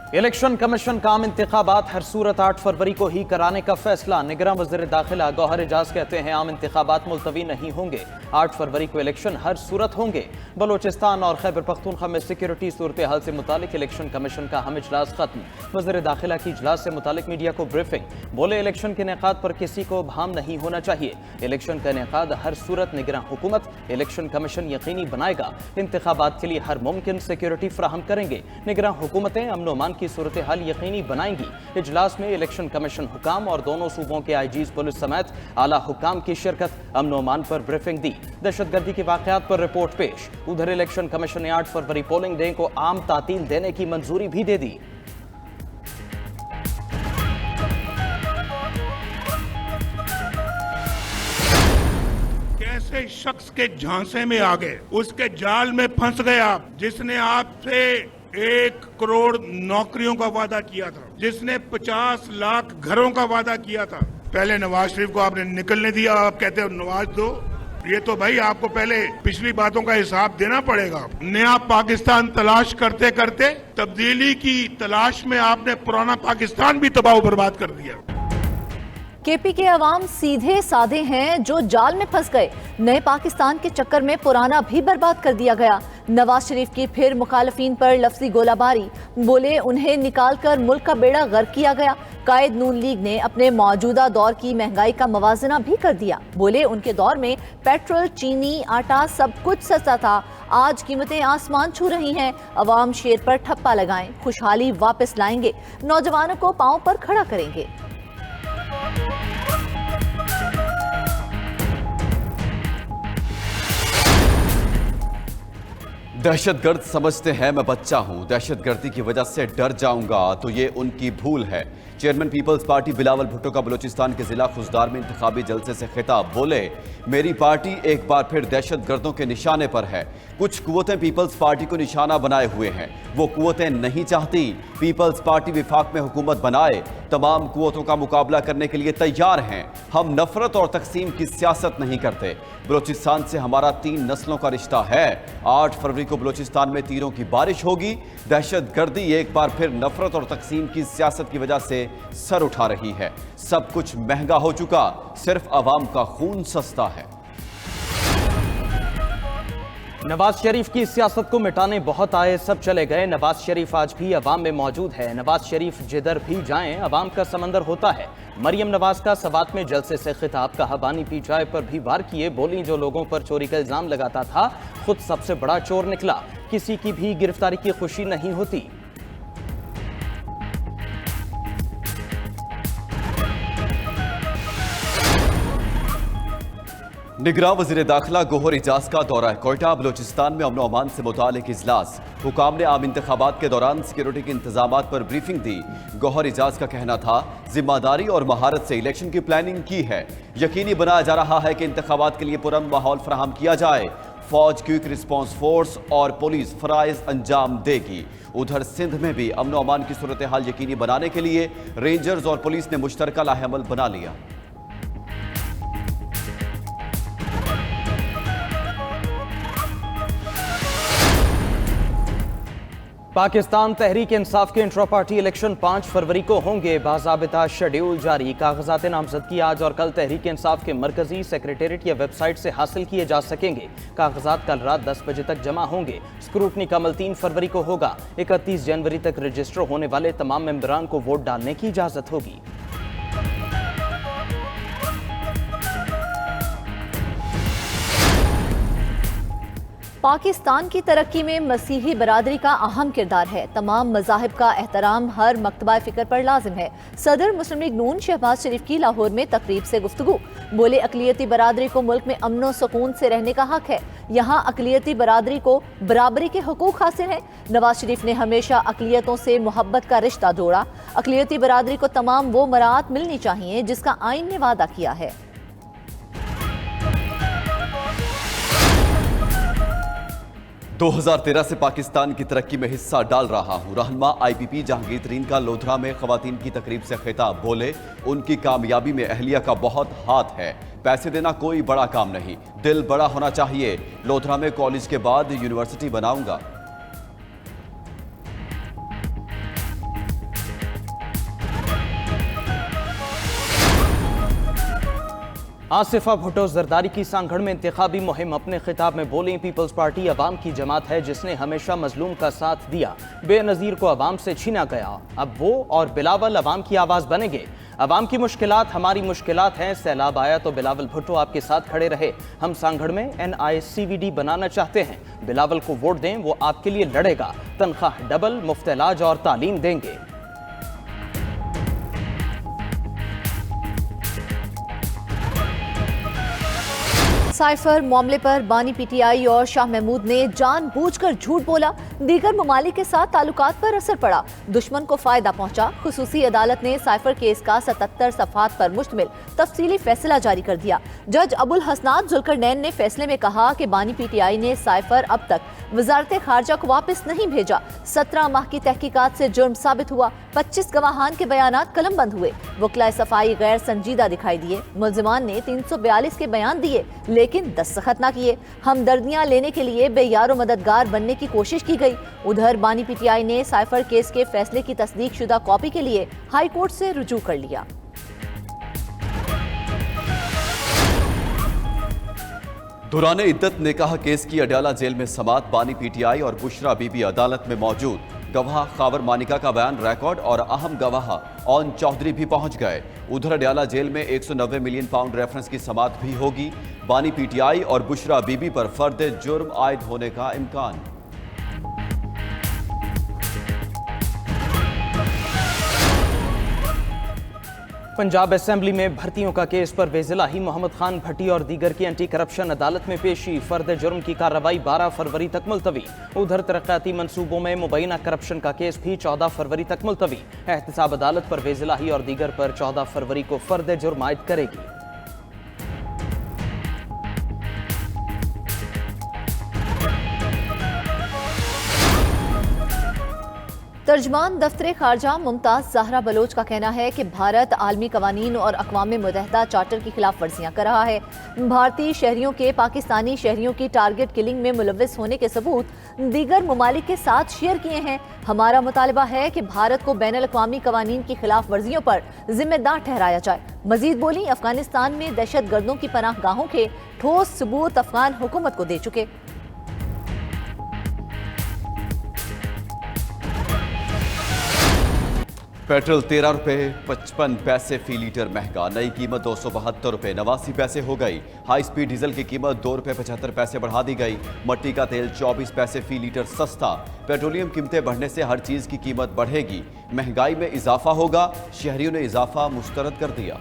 Election commission का आम इंतखाबात हर सूरत 8 फरवरी को ही कराने का फैसला। निगरान वज़ीर दाखिला गौहर एजाज कहते हैं आम इंतखाबात मुलतवी नहीं होंगे, 8 फरवरी को इलेक्शन हर सूरत होंगे। बलोचिस्तान और खैबर पख्तूनख्वा में सिक्योरिटी सूरत हाल से मुतालिक इलेक्शन कमीशन का हम इजलास खत्म। वज़ीर दाखिला की इजलास से मुतालिक मीडिया को ब्रीफिंग। बोले इलेक्शन के इनेकाद पर किसी को भाम नहीं होना चाहिए। इलेक्शन का इनेकाद हर सूरत निगरान हुकूमत इलेक्शन कमीशन यकीनी बनाएगा। इंतखाबात के लिए हर मुमकिन सिक्योरिटी फराहम करेंगे। निगरान हुकूमतें अमन अमान की सूरत हाल यकीनी बनाएंगी। इजलास में इलेक्शन कमीशन हुकाम और दोनों सूबों के आईजीज पुलिस समेत आला हुकाम की शिरकत। अमन अमान पर ब्रीफिंग दी। दहशतगर्दी के वाकयात पर रिपोर्ट पेश। उधर इलेक्शन कमीशन ने 8 फरवरी पोलिंग डे को आम तातील देने की मंजूरी भी दे दी। कैसे शख्स के झांसे में आ गए, उसके जाल में फंस गए आप, जिसने आपसे 1 करोड़ नौकरियों का वादा किया था, जिसने 50 लाख घरों का वादा किया था। पहले नवाज शरीफ को आपने निकलने दिया, आप कहते हो नवाज दो। ये तो भाई आपको पहले पिछली बातों का हिसाब देना पड़ेगा। नया पाकिस्तान तलाश करते करते तब्दीली की तलाश में आपने पुराना पाकिस्तान भी तबाह बर्बाद कर दिया। केपी के अवाम सीधे साधे हैं जो जाल में फंस गए। नए पाकिस्तान के चक्कर में पुराना भी बर्बाद कर दिया गया। नवाज शरीफ की फिर मुखालफीन पर लफ्जी गोलाबारी। बोले उन्हें निकालकर मुल्क का बेड़ा गर्क किया गया। कायद नून लीग ने अपने मौजूदा दौर की महंगाई का मवाजना भी कर दिया। बोले उनके दौर में पेट्रोल, चीनी, आटा सब कुछ सस्ता था। आज कीमतें आसमान छू रही हैं। अवाम शेर पर ठप्पा लगाएं, खुशहाली वापस लाएंगे, नौजवानों को पांव पर खड़ा करेंगे। दहशतगर्द समझते हैं मैं बच्चा हूं, दहशतगर्दी की वजह से डर जाऊंगा तो ये उनकी भूल है। चेयरमैन पीपल्स पार्टी बिलावल भुट्टो का बलूचिस्तान के जिला खुजदार में इंतखाबी जलसे से खिताब। बोले मेरी पार्टी एक बार फिर दहशतगर्दों के निशाने पर है। कुछ कुव्वतें पीपल्स पार्टी को निशाना बनाए हुए हैं। वो कुव्वतें नहीं चाहती पीपल्स पार्टी विफाक में हुकूमत बनाए। तमाम कुव्वतों का मुकाबला करने के लिए तैयार हैं। हम नफरत और तकसीम की सियासत नहीं करते। बलूचिस्तान से हमारा 3 नस्लों का रिश्ता है। 8 फरवरी को बलूचिस्तान में तीरों की बारिश होगी। दहशतगर्दी एक बार फिर नफरत और तकसीम की सियासत की वजह से सर उठा रही है। सब कुछ महंगा हो चुका, सिर्फ अवाम का खून सस्ता है। नवाज शरीफ की सियासत को मिटाने बहुत आए, सब चले गए। नवाज शरीफ आज भी अवाम में मौजूद है। नवाज शरीफ जिधर भी जाएं अवाम का समंदर होता है। मरियम नवाज का सवात में जलसे से खिताब। कहा बानी पी चाय पर भी वार किए। बोली जो लोगों पर चोरी का इल्जाम लगाता था खुद सबसे बड़ा चोर निकला। किसी की भी गिरफ्तारी की खुशी नहीं होती। निगरान वज़ीर दाखिला गौहर एजाज का दौरा कोयटा। बलूचिस्तान में अमन अमान से मुतालिक इजलास। हुकाम ने आम इंतखाबात के दौरान सिक्योरिटी के इंतजाम पर ब्रीफिंग दी। गौहर एजाज का कहना था जिम्मेदारी और महारत से इलेक्शन की प्लानिंग की है। यकीनी बनाया जा रहा है कि इंतखाबात के लिए पुरअमन माहौल फराहम किया जाए। फौज, क्विक रिस्पॉन्स फोर्स और पुलिस फराइज अंजाम देगी। उधर सिंध में भी अमन अमान की सूरत हाल यकीनी बनाने के लिए रेंजर्स और पुलिस ने मुश्तरका लाहेअमल बना लिया। पाकिस्तान तहरीक इंसाफ के इंट्रा पार्टी इलेक्शन 5 फरवरी को होंगे। बाज़ाबिता शेड्यूल जारी। कागजात नामजदगी आज और कल तहरीक इंसाफ के मरकजी सेक्रेटेरिएट या वेबसाइट से हासिल किए जा सकेंगे। कागजात कल रात 10 बजे तक जमा होंगे। स्क्रूटनी का अमल 3 फरवरी को होगा। 31 जनवरी तक रजिस्टर होने वाले तमाम मेंबरान को वोट डालने की इजाजत होगी। पाकिस्तान की तरक्की में मसीही बरादरी का अहम किरदार है। तमाम मज़ाहिब का एहतराम हर मकतबा फ़िक्र पर लाजिम है। सदर मुस्लिम लीग नून शहबाज शरीफ की लाहौर में तकरीब से गुफ्तगू। बोले अक़लियती बरादरी को मुल्क में अमन व सुकून से रहने का हक है। यहाँ अक़लियती बरादरी को बराबरी के हुकूक हासिल हैं। नवाज शरीफ ने हमेशा अक़लियतों से मोहब्बत का रिश्ता जोड़ा। अक़लियती बरादरी को तमाम वो मराहत मिलनी चाहिए जिसका आइन ने वादा किया है। 2013 से पाकिस्तान की तरक्की में हिस्सा डाल रहा हूं। रहनुमा IPP जहांगीर तरीन का लोधरा में खवातीन की तकरीब से खिताब। बोले उनकी कामयाबी में अहलिया का बहुत हाथ है। पैसे देना कोई बड़ा काम नहीं, दिल बड़ा होना चाहिए। लोधरा में कॉलेज के बाद यूनिवर्सिटी बनाऊंगा। आसिफा भुट्टो जरदारी की सांगड़ में इंतखाबी मुहिम। अपने खिताब में बोली, पीपल्स पार्टी अवाम की जमात है जिसने हमेशा मजलूम का साथ दिया। बेनज़ीर को अवाम से छीना गया, अब वो और बिलावल अवाम की आवाज़ बनेंगे। अवाम की मुश्किलात हमारी मुश्किलात हैं। सैलाब आया तो बिलावल भुट्टो आपके साथ खड़े रहे। हम सांगड़ में NICVD बनाना चाहते हैं। बिलावल को वोट दें, वो आपके लिए लड़ेगा। तनख्वाह डबल, मुफ्त इलाज और तालीम देंगे। साइफर मामले पर बानी PTI और शाह महमूद ने जानबूझकर झूठ बोला। दीगर ममालिक के साथ ताल्लुकात पर असर पड़ा, दुश्मन को फायदा पहुंचा। खुसूसी अदालत ने साइफर केस का 77 सफ़हात पर मुश्तमिल तफसीली फैसला जारी कर दिया। जज अबुल हसनात जुल्करनैन ने फैसले में कहा कि बानी PTI ने साइफर अब तक वजारत खारजा को वापस नहीं भेजा। 17 माह की तहकीकात से जुर्म साबित हुआ। 25 गवाहान के बयानात कलमबंद हुए। वकला सफाई गैर संजीदा दिखाई दिए। मुल्जिमान ने 342 के बयान दिए लेकिन दस्तखत ना किए। हमदर्दियां लेने के लिए बेयारो मददगार बनने की कोशिश की गई। उधर बानी PTI ने साइफर केस के फैसले की तस्दीक शुदा कॉपी के लिए हाई कोर्ट से रुजू कर लिया। दुराने इद्दत निकाह केस की अडयाला जेल में समात। बानी PTI और बुशरा बीबी अदालत में मौजूद। गवाह खावर मानिका का बयान रिकॉर्ड और अहम गवाह ऑन चौधरी भी पहुंच गए। उधर अडयाला जेल में 190 मिलियन पाउंड रेफरेंस की समात भी होगी। बानी PTI और बुशरा बीबी पर फर्द जुर्म आयद होने का इम्कान। पंजाब असेंबली में भर्तियों का केस पर वेज़िलाही मोहम्मद खान भट्टी और दीगर की एंटी करप्शन अदालत में पेशी। फर्द जुर्म की कार्रवाई 12 फरवरी तक मुलतवी। उधर तरक्याती मंसूबों में मुबैना करप्शन का केस भी 14 फरवरी तक मुलतवी। एहतसाब अदालत पर वेज़िलाही और दीगर पर 14 फरवरी को फर्द जुर्म आयद करेगी। तर्जमान दफ्तर खारजा मुमताज ज़हरा बलोच का कहना है कि भारत आलमी कवानीन और अक़वाम मुत्तहिदा चार्टर की खिलाफ वर्जियाँ कर रहा है। भारतीय शहरियों के पाकिस्तानी शहरियों की टारगेट किलिंग में मुलव्वस होने के सबूत दीगर ममालिक के साथ शेयर किए हैं। हमारा मुतालबा है कि भारत को बैनुल अक़वामी कवानीन की खिलाफ वर्जियों पर जिम्मेदार ठहराया जाए। मजीद बोली, अफगानिस्तान में दहशत गर्दों की पनाह गाहों के ठोस सबूत अफगान हुकूमत को दे चुके। पेट्रोल 13 रुपए 55 पैसे फी लीटर महंगा। नई कीमत 272 रुपए 89 पैसे हो गई। हाई स्पीड डीजल की कीमत 2 रुपए 75 पैसे बढ़ा दी गई। मट्टी का तेल 24 पैसे फी लीटर सस्ता। पेट्रोलियम कीमतें बढ़ने से हर चीज की कीमत बढ़ेगी। महंगाई में इजाफा होगा। शहरियों ने इजाफा मुस्तरद कर दिया।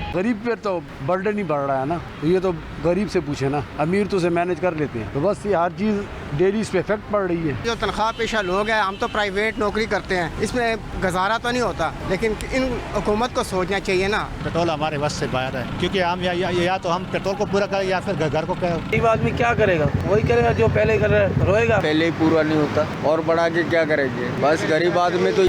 गरीब पर तो बर्डन ही बढ़ रहा है ना, तो ये तो गरीब से पूछे ना, अमीर तो उसे मैनेज कर लेते हैं। तो बस ये हर चीज़ डेली इस पे इफेक्ट पड़ रही है। जो तनख्वाह पेशा लोग हैं, हम तो प्राइवेट नौकरी करते हैं, इसमें गुजारा तो नहीं होता, लेकिन इन हुकूमत को सोचना चाहिए ना। पेट्रोल हमारे बस से बाहर है, क्योंकि हम या तो हम पेट्रोल को पूरा करें या फिर घर को करें। गरीब आदमी क्या करेगा? वही करेगा जो पहले कर रहा है, रोएगा। पहले ही पूरा नहीं होता और बढ़ा के क्या करेंगे? बस गरीब आदमी तो